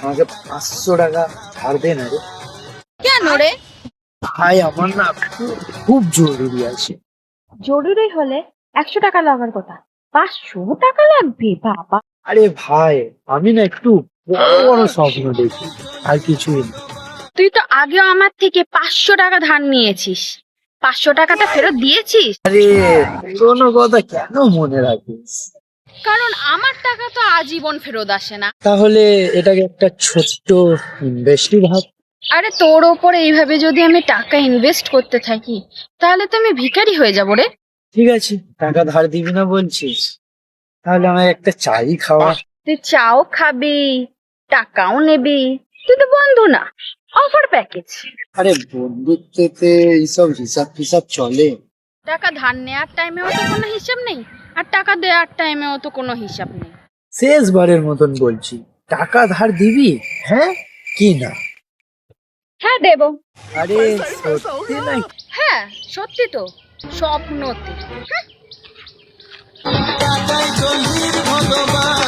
আমাকে 500 টাকা ধার দে না রে। কেন রে? ভাই আমার না খুব জরুরি আছে। জরুরি হলে 100 টাকা লাগার কথা, 500 টাকা লাগবে বাবা। আরে ভাই আমি না একটু বড় বড় স্বপ্ন দেখি, আর কিছুই না। তুই তো আগেও আমার থেকে 500 টাকা ধার নিয়েছিস, 500 টাকাটা ফেরত দিয়েছিস? আরে পুরোনো কথা কেন মনে রাখিস? কারণ আমার টাকা তো আজীবন ফেরত আসে না। তাহলে এটাকে একটা ছোট্ট ইনভেস্টই ভাব। আরে তোর ওপরে এইভাবে যদি আমি টাকা ইনভেস্ট করতে থাকি তাহলে তো আমি ভিখারি হয়ে যাবো রে। ঠিক আছে, টাকা ধার দিবি না বলছিস, তাহলে আমায় একটা চাই খাওয়া। তুই চাও খাবি, টাকাও নেবি, তুই তো বন্ধু না, অফার প্যাকেজ। আরে বন্ধুত্বতে এইসব হিসাব ফিসাব চলে? টাকা ধার নেওয়ার টাইমেও তো কোনো হিসাব নেই, আর টাকা দেওয়ার টাইমেও তো কোনো হিসাব নেই। শেষবারের মতন বলছি, টাকা ধার দিবি? হ্যাঁ কি না? হ্যাঁ দেবো। আরে সত্যি না? হ্যাঁ সত্যি তো, স্বপ্নতে। টাকায় চলির ভগবান